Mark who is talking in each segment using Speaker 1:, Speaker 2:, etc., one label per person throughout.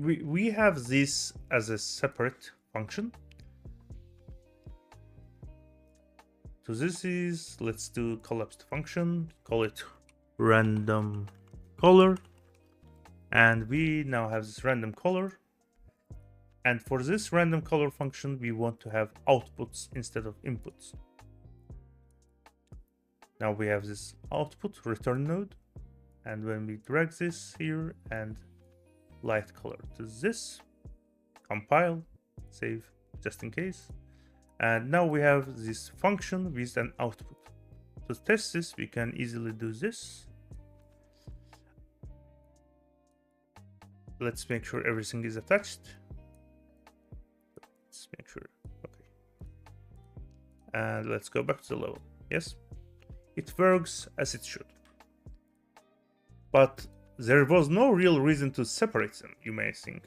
Speaker 1: we have this as a separate function. So this is, let's do collapsed function, call it random color, and we now have this random color. And for this random color function, we want to have outputs instead of inputs. Now we have this output return node, and when we drag this here and light color to this, compile, save just in case, and now we have this function with an output. To test this, we can easily do this. Let's make sure everything is attached. Let's make sure, okay. And let's go back to the level. Yes, it works as it should. But there was no real reason to separate them, you may think.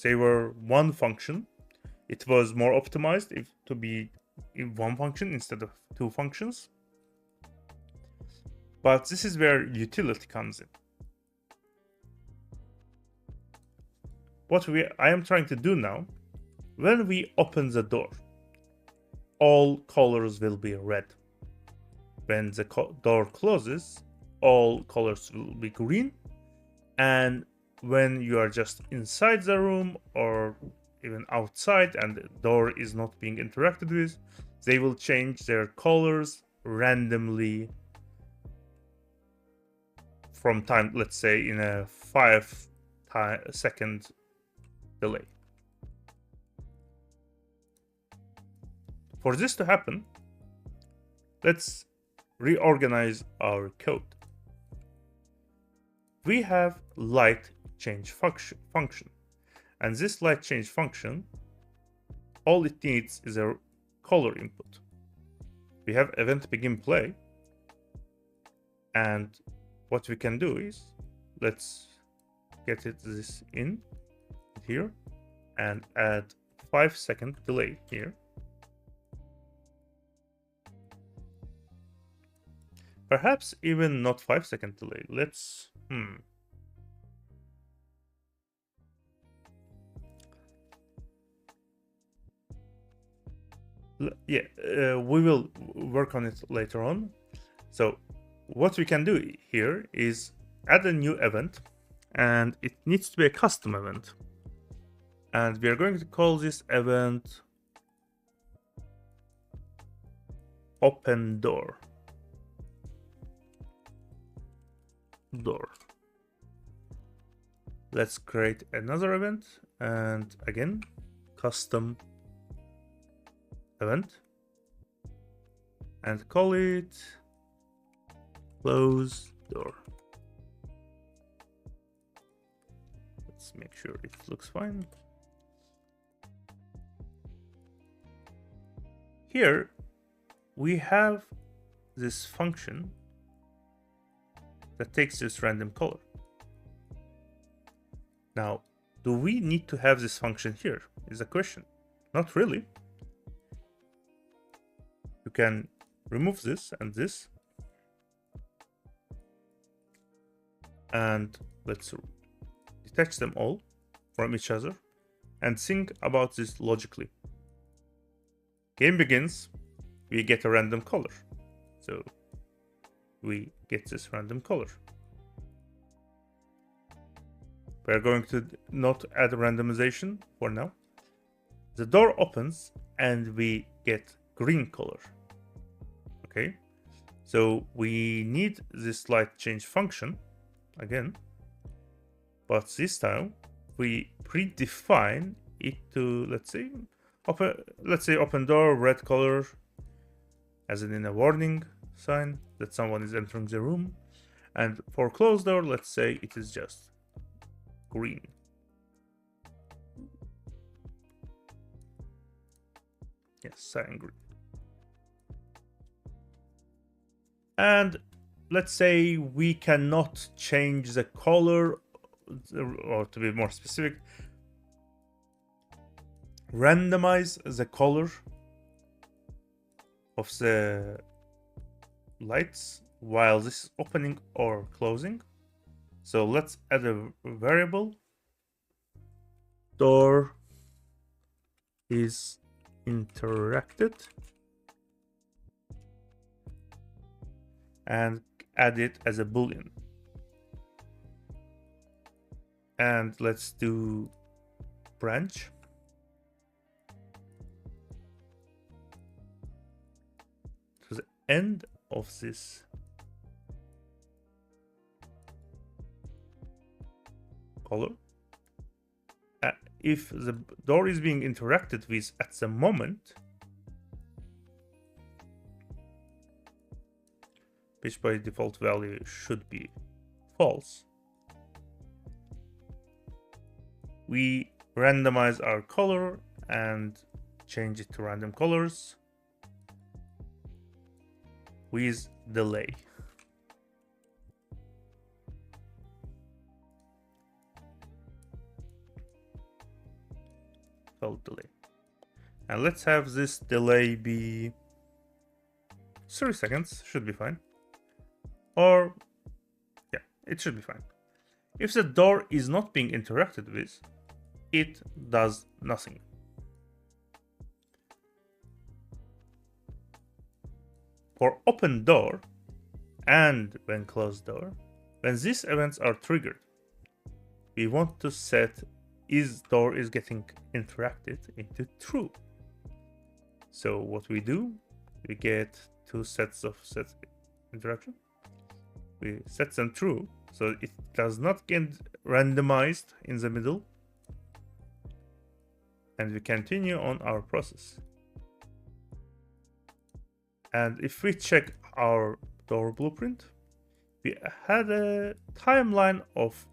Speaker 1: They were one function. It was more optimized to be in one function instead of two functions. But this is where utility comes in. What I am trying to do now, when we open the door, all colors will be red. When the door closes, all colors will be green. And when you are just inside the room or even outside and the door is not being interacted with, they will change their colors randomly from time, let's say in a 5-second delay. For this to happen, let's reorganize our code. We have light change function. And this light change function, all it needs is a color input. We have event begin play. And what we can do is, let's get this in here and add 5-second delay here. Perhaps even not 5-second delay. Let's we will work on it later on. So what we can do here is add a new event, and it needs to be a custom event. And we are going to call this event open door. Let's create another event, and again, custom event, and call it close door. Let's make sure it looks fine. Here we have this function that takes this random color. Now, do we need to have this function here? Is the question. Not really. You can remove this and this. And let's detach them all from each other and think about this logically. Game begins, we get a random color. So we get this random color. We're going to not add randomization for now. The door opens and we get green color. Okay, so we need this light change function again, but this time we predefine it to, let's say open door, red color, as in a warning sign that someone is entering the room. And for closed door, let's say it is just green. Yes, cyan green. And let's say we cannot change the color, or to be more specific, randomize the color of the lights while this is opening or closing. So let's add a variable door is interacted and add it as a boolean. And let's do branch. To the end of this color. If the door is being interacted with at the moment, which by default value should be false, we randomize our color and change it to random colors with delay. Delay. And let's have this delay be 30 seconds, should be fine. Or, yeah, it should be fine. If the door is not being interacted with, it does nothing. For open door and when closed door, when these events are triggered, we want to set is door is getting interacted into true. So what we do, we get two sets of interaction. We set them true, so it does not get randomized in the middle. And we continue on our process. And if we check our door blueprint, we had a timeline of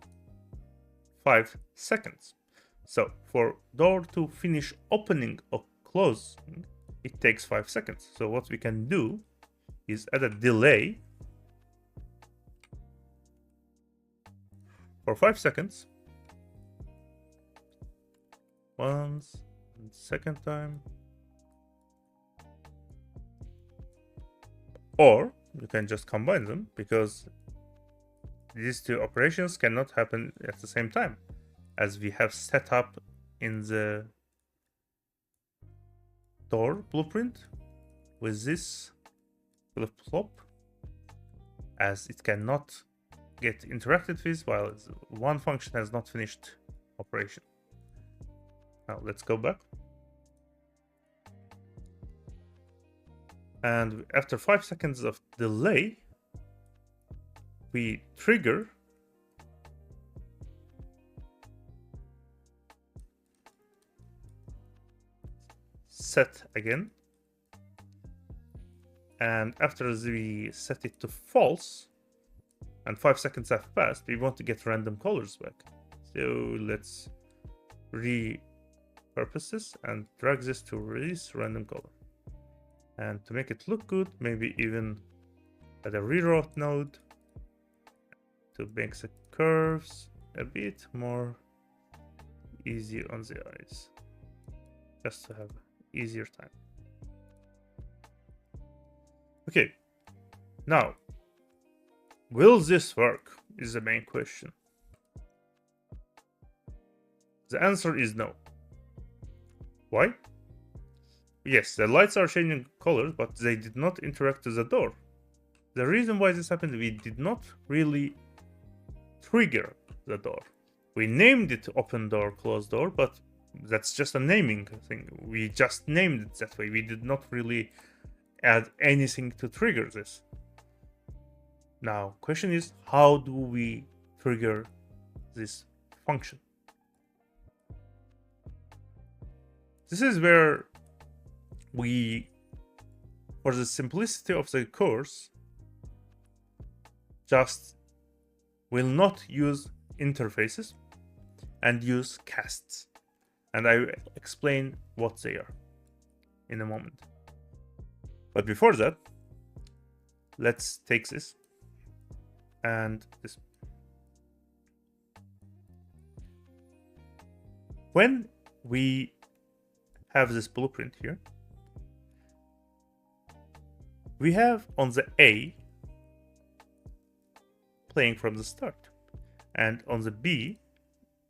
Speaker 1: 5 seconds. So for door to finish opening or closing, it takes 5 seconds. So what we can do is add a delay for 5 seconds. Once, and second time. Or you can just combine them, because these two operations cannot happen at the same time, as we have set up in the door blueprint with this flip-flop, as it cannot get interacted with while one function has not finished operation. Now let's go back. And after 5 seconds of delay, we trigger set again. And after we set it to false and 5 seconds have passed, we want to get random colors back. So let's repurpose this and drag this to release random color. And to make it look good, maybe even add a rewrite node to make the curves a bit more easy on the eyes, just to have easier time. Okay, now, will this work is the main question. The answer is no. Why? Yes, the lights are changing colors, but they did not interact with the door. The reason why this happened, we did not really trigger the door. We named it open door, closed door, but that's just a naming thing. We just named it that way. We did not really add anything to trigger this. Now, question is, how do we trigger this function? This is where we, for the simplicity of the course, just will not use interfaces and use casts. And I will explain what they are in a moment. But before that, let's take this and this. When we have this blueprint here, we have on the A playing from the start, and on the B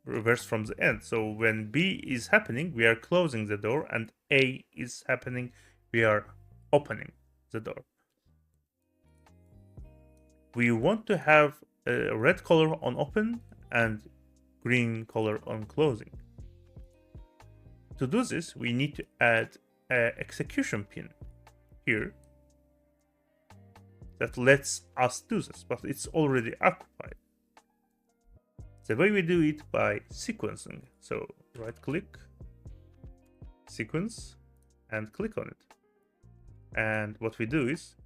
Speaker 1: reverse from the end. So when B is happening, we are closing the door, and A is happening, we are opening the door. We want to have a red color on open and green color on closing. To do this, we need to add an execution pin here that lets us do this, but it's already occupied. The way we do it by sequencing. So right click, sequence, and click on it. And what we do is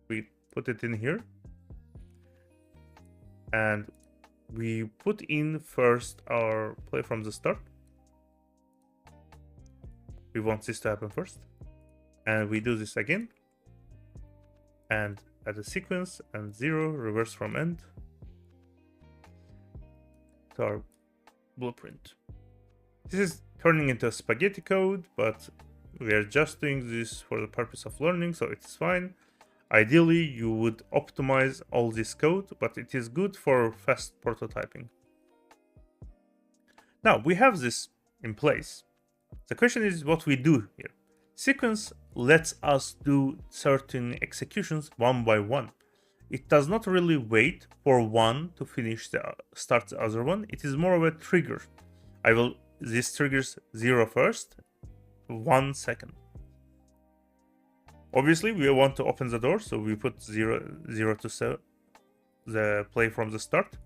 Speaker 1: we put it in here, and we put in first our play from the start. We want this to happen first, and we do this again, and add a sequence and 0 reverse from end to our blueprint. This is turning into a spaghetti code, but we are just doing this for the purpose of learning, so it's fine. Ideally, you would optimize all this code, but it is good for fast prototyping. Now, we have this in place. The question is what we do here. Sequence lets us do certain executions one by one. It does not really wait for one to finish start the other one. It is more of a trigger. This triggers 0 first, 1 second. Obviously, we want to open the door, so we put 0 to the play from the start.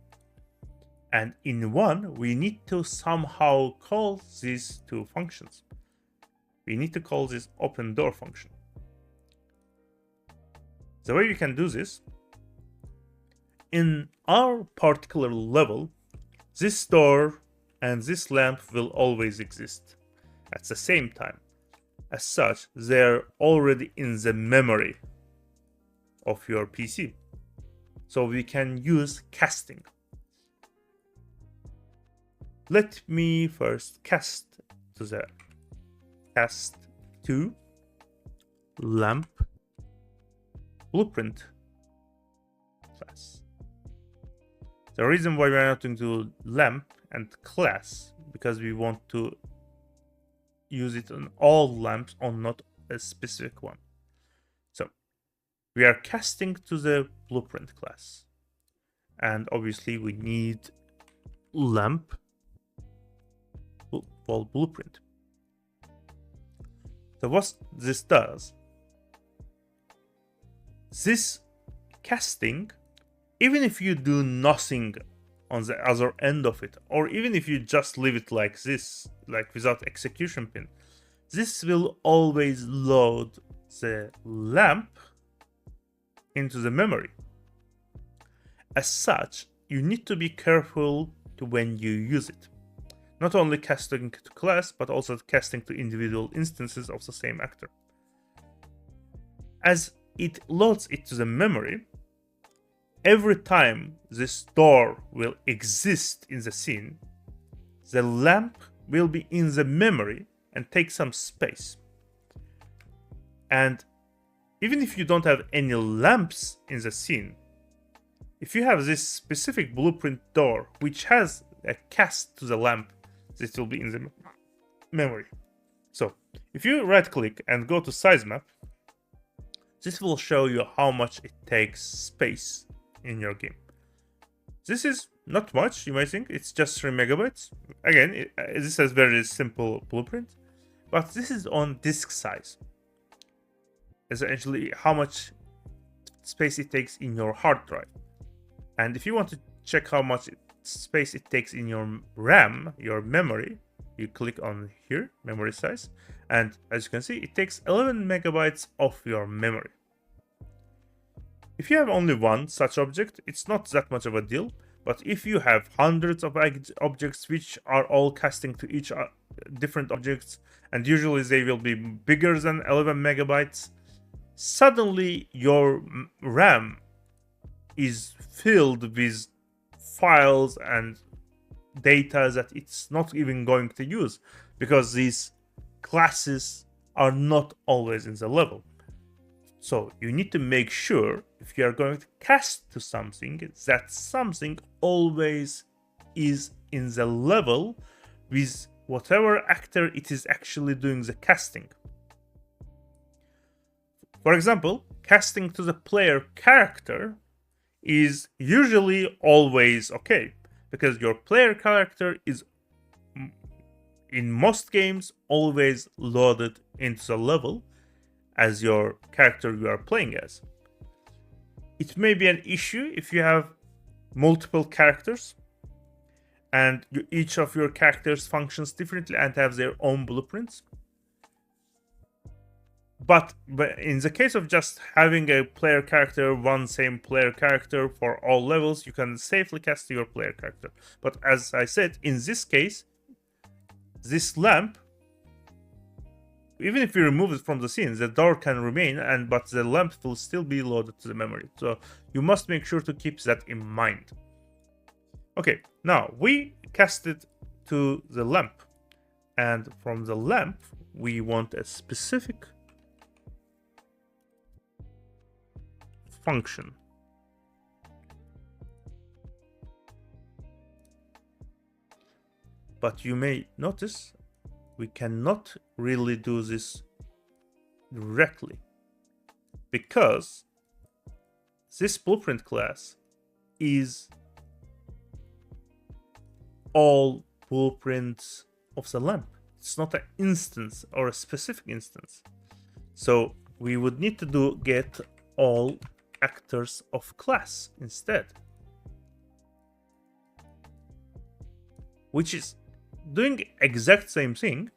Speaker 1: And in 1, we need to somehow call these two functions. We need to call this open door function. The way we can do this, in our particular level, this door and this lamp will always exist at the same time. As such, they're already in the memory of your PC. So we can use casting. Let me first cast to lamp blueprint class. The reason why we're not going to lamp and class, because we want to use it on all lamps, on not a specific one. So we are casting to the blueprint class, and obviously we need lamp blueprint. So what this does, this casting, even if you do nothing on the other end of it, or even if you just leave it like this, like without execution pin, this will always load the lamp into the memory. As such, you need to be careful to when you use it. Not only casting to class, but also casting to individual instances of the same actor. As it loads it to the memory, every time this door will exist in the scene, the lamp will be in the memory and take some space. And even if you don't have any lamps in the scene, if you have this specific blueprint door which has a cast to the lamp, this will be in the memory. So if you right click and go to size map, this will show you how much it takes space in your game. This is not much, you might think. It's just 3 megabytes. Again, this is very simple blueprint, but this is on disk size. Essentially, how much space it takes in your hard drive. And if you want to check how much space it takes in your RAM, your memory, you click on here, memory size, and as you can see, it takes 11 megabytes of your memory. If you have only one such object, it's not that much of a deal, but if you have hundreds of objects which are all casting to each different objects, and usually they will be bigger than 11 megabytes, suddenly your RAM is filled with files and data that it's not even going to use, because these classes are not always in the level. So you need to make sure, if you are going to cast to something, that something always is in the level with whatever actor it is actually doing the casting. For example, casting to the player character is usually always okay, because your player character is, in most games, always loaded into the level as your character you are playing as. It may be an issue if you have multiple characters and each of your characters functions differently and have their own blueprints. But in the case of just having a player character, one same player character for all levels, you can safely cast your player character. But as I said, in this case, this lamp, even if you remove it from the scene, the door can remain, but the lamp will still be loaded to the memory. So you must make sure to keep that in mind. Okay, now we cast it to the lamp, and from the lamp we want a specific function. But you may notice we cannot really do this directly, because this blueprint class is all blueprints of the lamp. It's not an instance or a specific instance. So we would need to get all actors of class instead, which is doing exact same thing,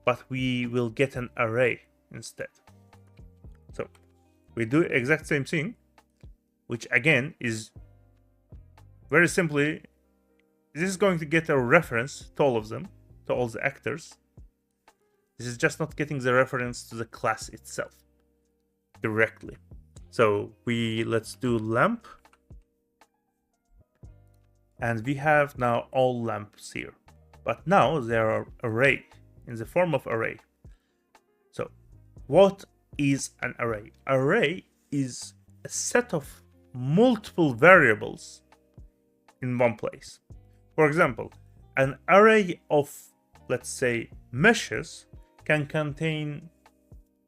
Speaker 1: but we will get an array instead. So we do exact same thing, which again is very simply, this is going to get a reference to all of them, to all the actors. This is just not getting the reference to the class itself directly. So let's do lamp, and we have now all lamps here, but now there are array in the form of array. So what is an array? Array is a set of multiple variables in one place. For example, an array of, let's say, meshes can contain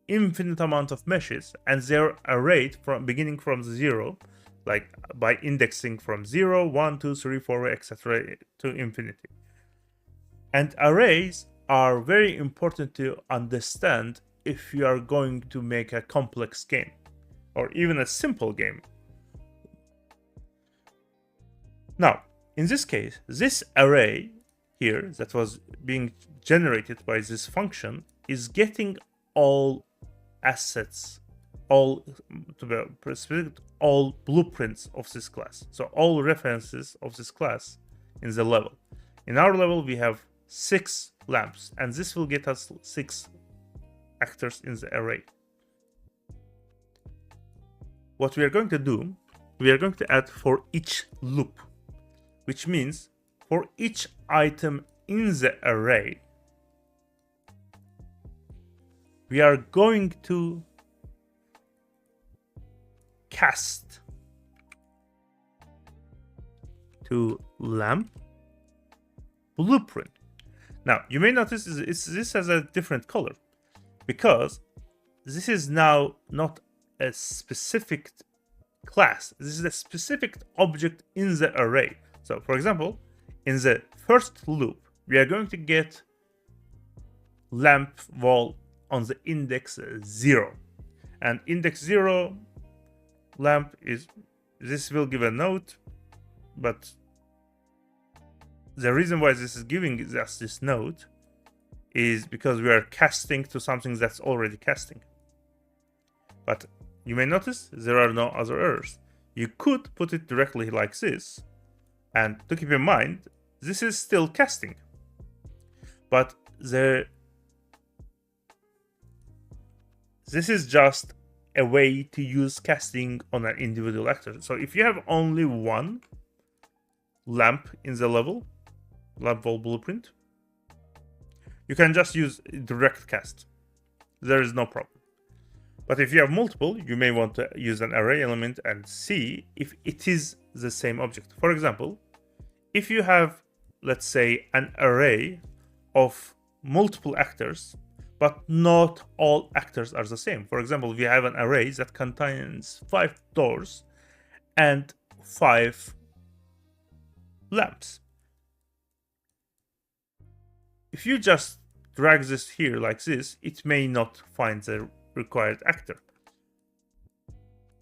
Speaker 1: infinite amount of meshes, and they're arrayed from beginning from 0, like by indexing from 0, 1, 2, 3, 4, etc. to infinity. And arrays are very important to understand if you are going to make a complex game or even a simple game. Now, in this case, this array here that was being generated by this function is getting all assets, all blueprints of this class. So all references of this class in the level. In our level, we have 6 lamps, and this will get us 6 actors in the array. What we are going to do, we are going to add for each loop, which means for each item in the array, we are going to cast to lamp blueprint. Now, you may notice this has a different color, because this is now not a specific class. This is a specific object in the array. So, for example, in the first loop, we are going to get lamp wall on the index 0. And index 0 lamp is, this will give a node, but the reason why this is giving us this node is because we are casting to something that's already casting. But you may notice there are no other errors. You could put it directly like this, and to keep in mind, this is still casting. But this is just a way to use casting on an individual actor. So if you have only one lamp in the level, lamp wall blueprint, you can just use direct cast. There is no problem. But if you have multiple, you may want to use an array element and see if it is the same object. For example, if you have let's say, an array of multiple actors, but not all actors are the same. For example, we have an array that contains 5 doors and 5 lamps. If you just drag this here like this, it may not find the required actor.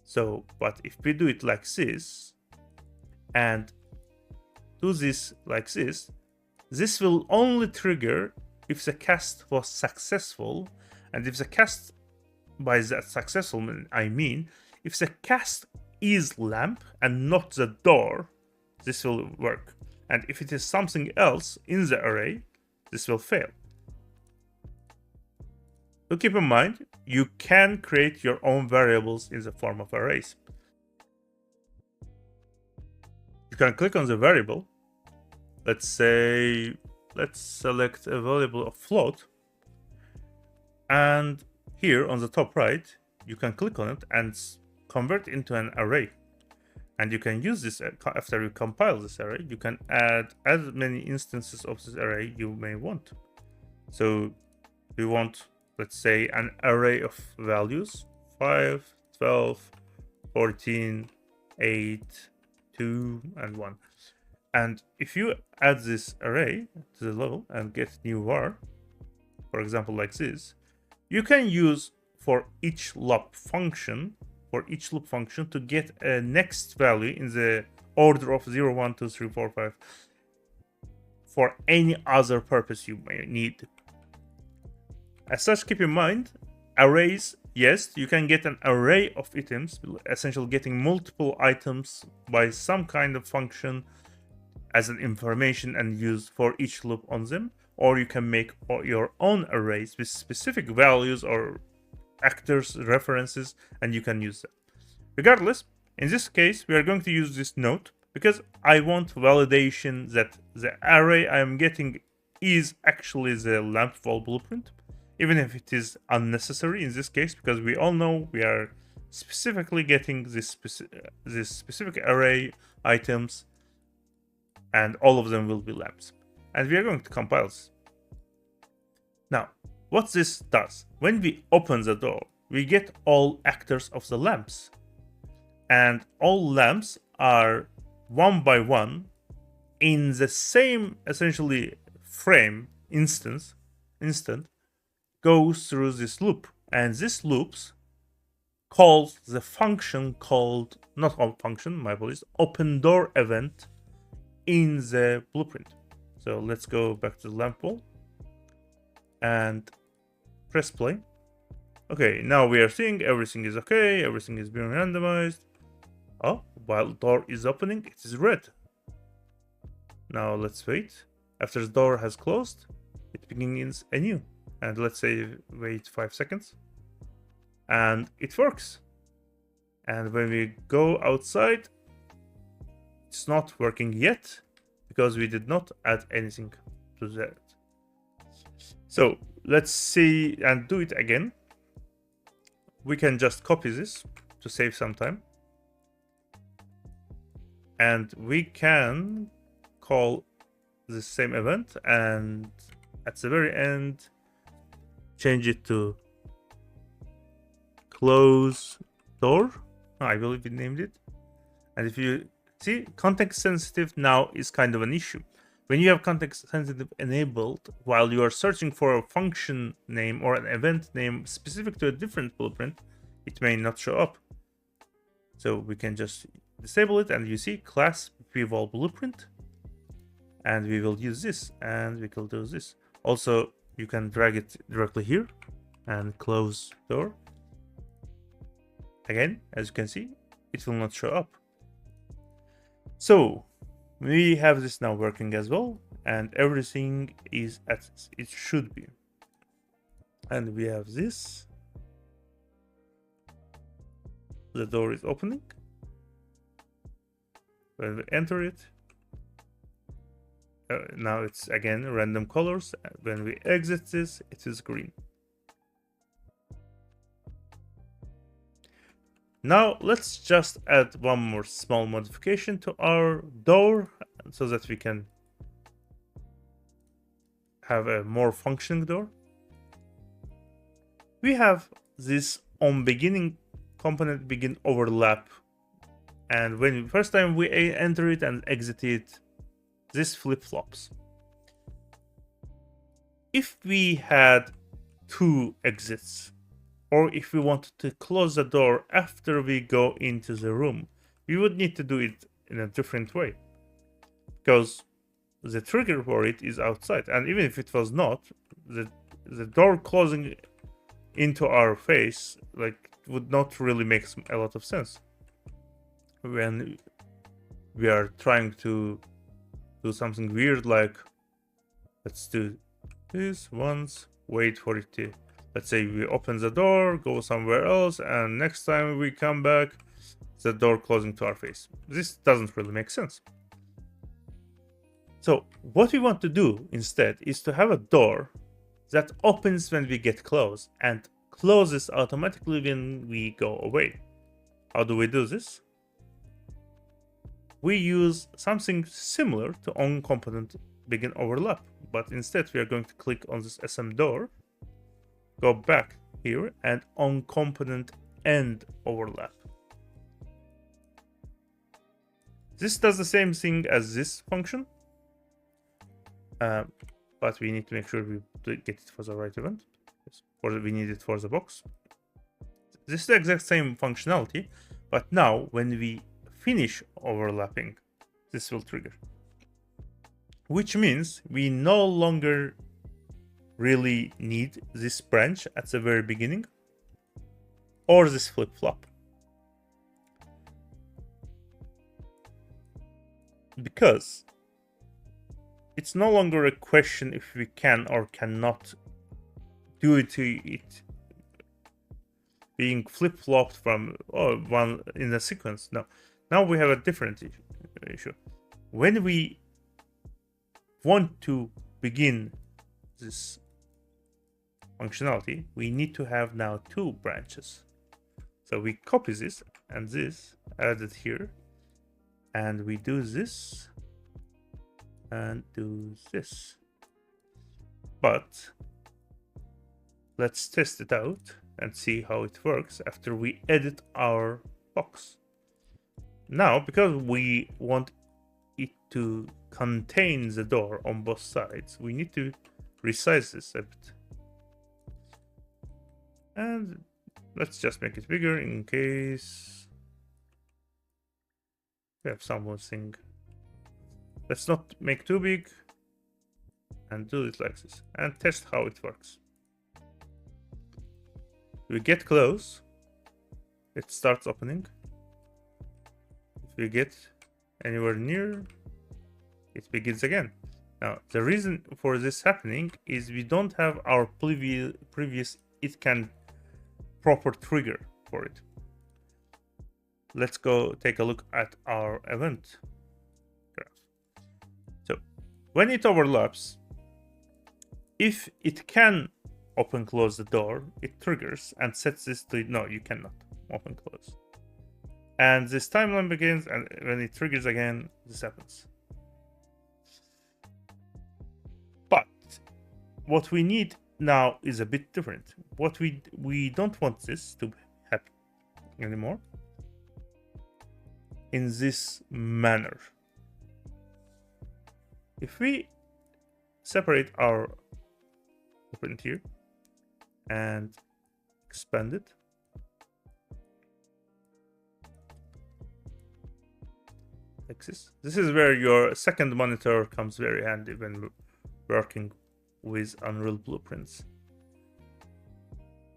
Speaker 1: So, but if we do it like this and do this like this, this will only trigger if the cast was successful. And if the cast, by that successful, I mean if the cast is lamp and not the door, this will work. And if it is something else in the array, this will fail. So keep in mind, you can create your own variables in the form of arrays. You can click on the variable. Let's say, let's select a variable of float. And here on the top right, you can click on it and convert into an array. And you can use this after you compile this array. You can add as many instances of this array you may want. So we want, let's say, an array of values 5, 12, 14, 8, 2, and 1. And if you add this array to the level and get new var, for example, like this, you can use for each loop function to get a next value in the order of 0, 1, 2, 3, 4, 5 for any other purpose you may need. As such, keep in mind, arrays, yes, you can get an array of items, essentially getting multiple items by some kind of function as an information and use for each loop on them, or you can make your own arrays with specific values or actors, references, and you can use them. Regardless, in this case, we are going to use this note because I want validation that the array I am getting is actually the lamp wall blueprint, even if it is unnecessary in this case, because we all know we are specifically getting this specific array items, and all of them will be lamps. And we are going to compile this. Now, what this does, when we open the door, we get all actors of the lamps. And all lamps are one by one in the same, essentially, frame instant, goes through this loop. And this loops calls the function called, not all function, my apologies, open door event in the blueprint. So let's go back to the lamp wall and press play. Okay, now we are seeing everything is okay, everything is being randomized. Oh, while door is opening, it is red. Now let's wait. After the door has closed, it begins anew. And let's say wait 5 seconds. And it works. And when we go outside, it's not working yet because we did not add anything to that. So let's see and do it again. We can just copy this to save some time. And we can call the same event and at the very end change it to close door. I believe we named it. And if you see, context sensitive now is kind of an issue. When you have context sensitive enabled while you are searching for a function name or an event name specific to a different blueprint, it may not show up. So we can just disable it, and you see class pvol blueprint, and we will use this, and we will do this. Also, you can drag it directly here and close door. Again, as you can see, it will not show up. So we have this now working as well, and everything is as it should be. And we have this. The door is opening. When we enter it, now it's again random colors. When we exit this, it is green. Now let's just add one more small modification to our door so that we can have a more functioning door, we have this on beginning component begin overlap, and when first time we enter it and exit it, this flip-flops. If we had two exits, or if we wanted to close the door after we go into the room, we would need to do it in a different way, because the trigger for it is outside, and even if it was not, the door closing into our face like would not really make a lot of sense when we are trying to do something weird, like let's do this once, wait for it to, let's say we open the door, go somewhere else, and next time we come back, the door closing to our face. This doesn't really make sense. So what we want to do instead is to have a door that opens when we get close and closes automatically when we go away. How do we do this? We use something similar to on component begin overlap, but instead we are going to click on this SM door, go back here, and on component end overlap. This does the same thing as this function, but we need to make sure we get it for the right event, or we need it for the box. This is the exact same functionality, but now when we finish overlapping, this will trigger. Which means we no longer really need this branch at the very beginning, or this flip-flop. Because it's no longer a question if we can or cannot do it to it being flip-flopped from one in a sequence. No, now we have a different issue. When we want to begin this functionality, we need to have now two branches. So we copy this and this, add it here, and we do this and do this. But let's test it out and see how it works after we edit our box. Now, because we want it to contain the door on both sides, we need to resize this a bit. And let's just make it bigger in case we have something. Let's not make too big and do it like this and test how it works. We get close, it starts opening. If we get anywhere near, it begins again. Now, the reason for this happening is we don't have our previous it can proper trigger for it. Let's go take a look at our event graph. So when it overlaps, if it can open close the door, it triggers and sets this to no, you cannot open close. And this timeline begins, and when it triggers again, this happens. But what we need now is a bit different. What we don't want this to happen anymore in this manner. If we separate our open here and expand it, like this. This is where your second monitor comes very handy when working with Unreal blueprints.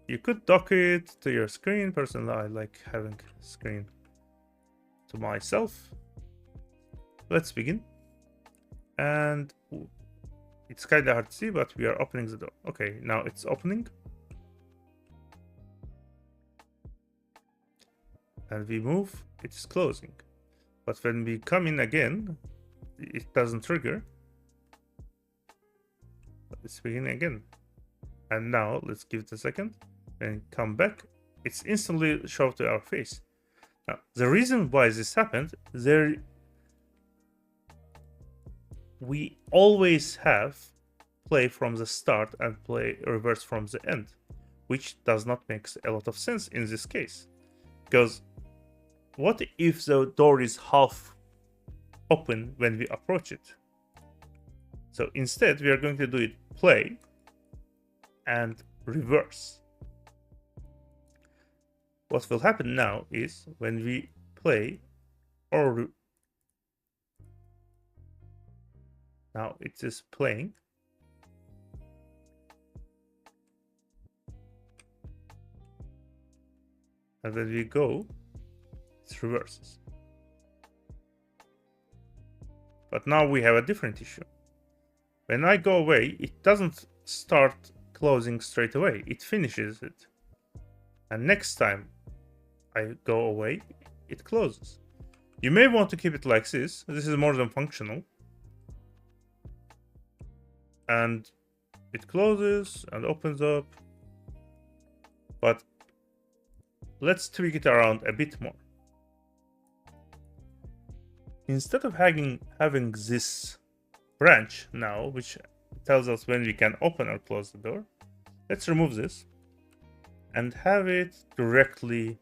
Speaker 1: You could dock it to your screen. Personally, I like having screen to myself. Let's begin. And it's kind of hard to see, but we are opening the door. Okay, now it's opening. And we move, it's closing. But when we come in again, it doesn't trigger. Let's begin again. And now let's give it a second and come back. It's instantly shown to our face. Now, the reason why this happened, we always have play from the start and play reverse from the end, which does not make a lot of sense in this case. Because what if the door is half open when we approach it? So instead, we are going to do it play and reverse. What will happen now is when we play or now it is playing. And when we go, it reverses. But now we have a different issue. When I go away, it doesn't start closing straight away. It finishes it. And next time I go away, it closes. You may want to keep it like this. This is more than functional. And it closes and opens up. But let's tweak it around a bit more. Instead of having this branch now, which tells us when we can open or close the door, let's remove this and have it directly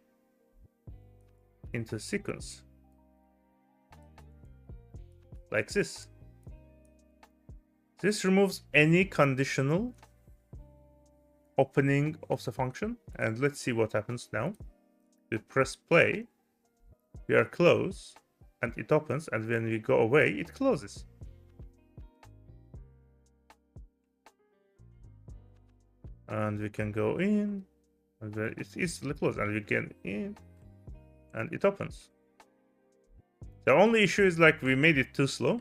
Speaker 1: into sequence. Like this. This removes any conditional opening of the function. And let's see what happens now. We press play, we are close, and it opens, and when we go away, it closes. And we can go in, and it's easily closed, and we get in, and it opens. The only issue is like we made it too slow.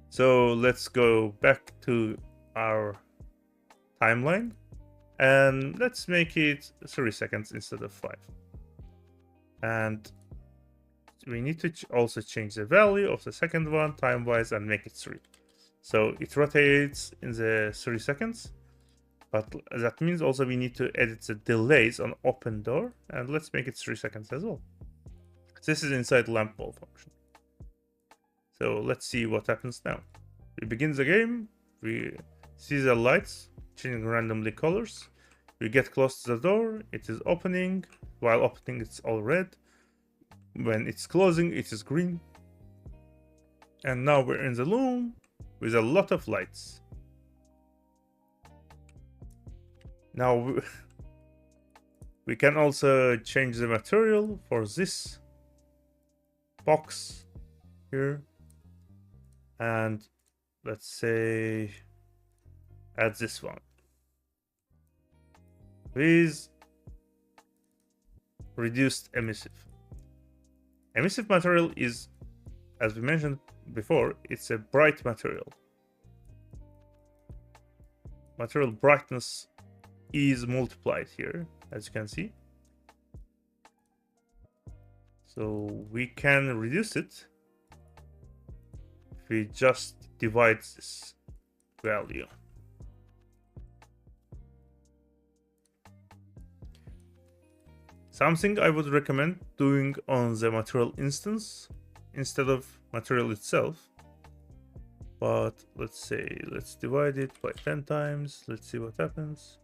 Speaker 1: So let's go back to our timeline and let's make it 3 seconds instead of 5. And we need to also change the value of the second one time-wise and make it 3. So it rotates in the 3 seconds, but that means also we need to edit the delays on open door, and let's make it 3 seconds as well. This is inside lamp ball function. So let's see what happens now. We begin the game, we see the lights changing randomly colors. We get close to the door, it is opening. While opening, it's all red. When it's closing, it is green. And now we're in the room with a lot of lights. Now we can also change the material for this box here. And let's say add this one with reduced emissive. Emissive material is, as we mentioned before, it's a bright material. Material brightness is multiplied here, as you can see. So we can reduce it if we just divide this value. Something I would recommend doing on the material instance instead of material itself. But let's say, let's divide it by 10 times. Let's see what happens.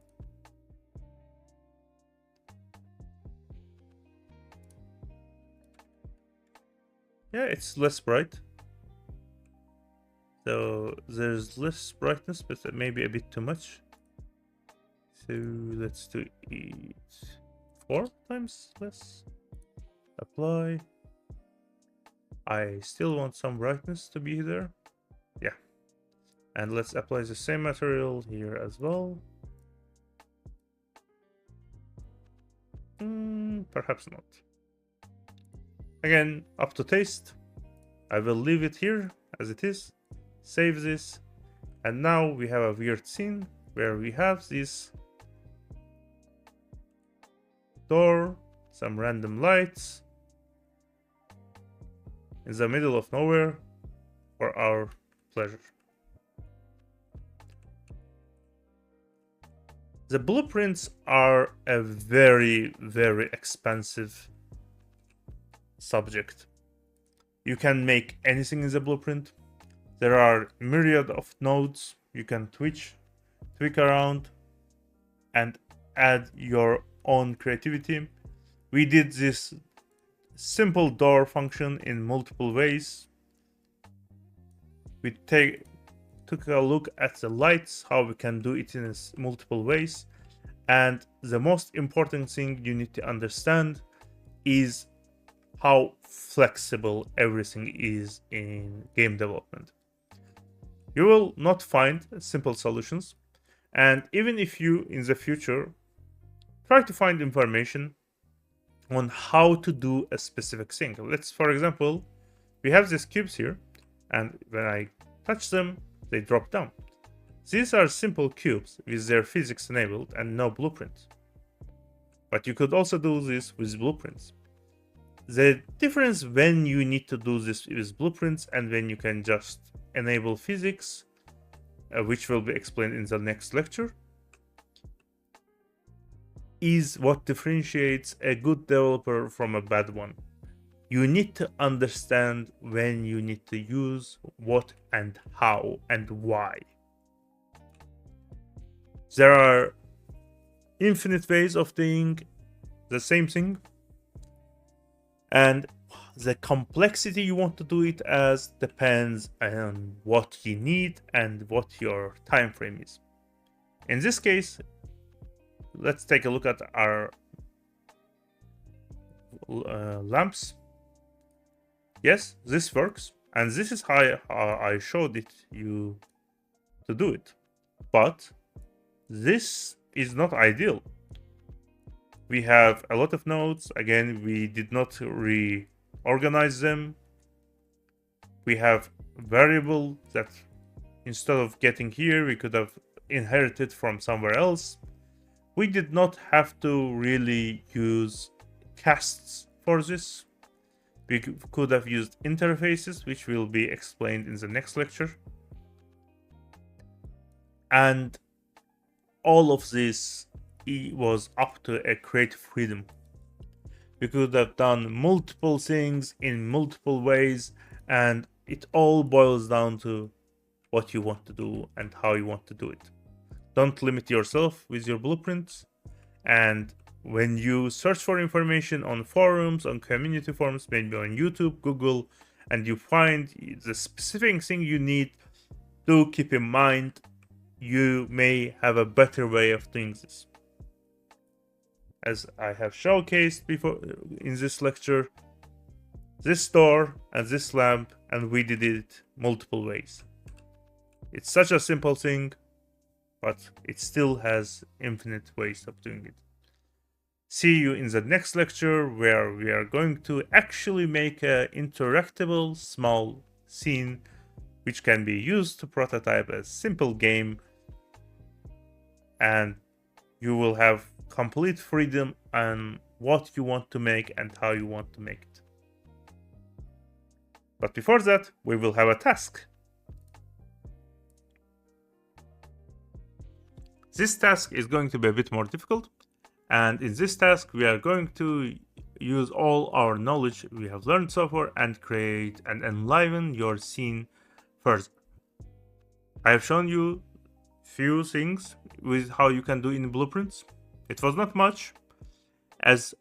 Speaker 1: Yeah, it's less bright. So there's less brightness, but maybe a bit too much. So let's do it 4 times less. Apply. I still want some brightness to be there. Yeah. And let's apply the same material here as well. Perhaps not. Again, up to taste. I will leave it here as it is. Save this. And now we have a weird scene where we have this door, some random lights in the middle of nowhere for our pleasure. The blueprints are a very, very expensive subject. You can make anything in the blueprint. There are myriad of nodes you can tweak around, and add your own creativity. We did this simple door function in multiple ways. We took a look at the lights, how we can do it in multiple ways. And the most important thing you need to understand is how flexible everything is in game development. You will not find simple solutions, and even if you in the future try to find information on how to do a specific thing. Let's, for example, we have these cubes here, and when I touch them, they drop down. These are simple cubes with their physics enabled and no blueprints. But you could also do this with blueprints. The difference when you need to do this with blueprints and when you can just enable physics, which will be explained in the next lecture, is what differentiates a good developer from a bad one. You need to understand when you need to use what and how and why. There are infinite ways of doing the same thing, and the complexity you want to do it as depends on what you need and what your time frame is. In this case, let's take a look at our lamps. Yes, this works, and this is how I showed it you to do it. But this is not ideal. We have a lot of nodes. Again, we did not reorganize them. We have variable that instead of getting here, we could have inherited from somewhere else. We did not have to really use casts for this. We could have used interfaces, which will be explained in the next lecture. And all of this was up to a creative freedom. We could have done multiple things in multiple ways, and it all boils down to what you want to do and how you want to do it. Don't limit yourself with your blueprints, and when you search for information on forums, on community forums, maybe on YouTube, Google, and you find the specific thing you need, do keep in mind you may have a better way of doing this. As I have showcased before in this lecture, this door and this lamp, and we did it multiple ways. It's such a simple thing, but it still has infinite ways of doing it. See you in the next lecture, where we are going to actually make an interactable small scene which can be used to prototype a simple game, and you will have complete freedom on what you want to make and how you want to make it. But before that, we will have a task. This task is going to be a bit more difficult, and in this task we are going to use all our knowledge we have learned so far and create and enliven your scene further. I have shown you few things with how you can do in blueprints. It was not much, as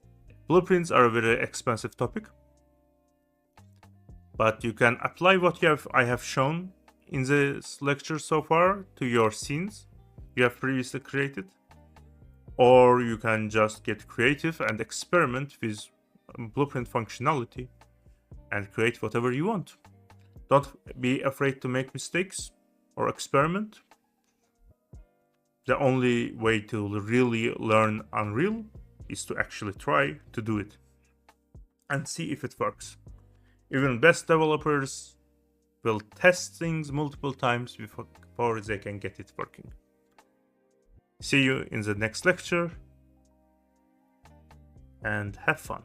Speaker 1: blueprints are a very expensive topic, but you can apply what I have shown in this lecture so far to your scenes you have previously created, or you can just get creative and experiment with blueprint functionality and create whatever you want. Don't be afraid to make mistakes or experiment. The only way to really learn Unreal is to actually try to do it and see if it works. Even best developers will test things multiple times before they can get it working. See you in the next lecture, and have fun.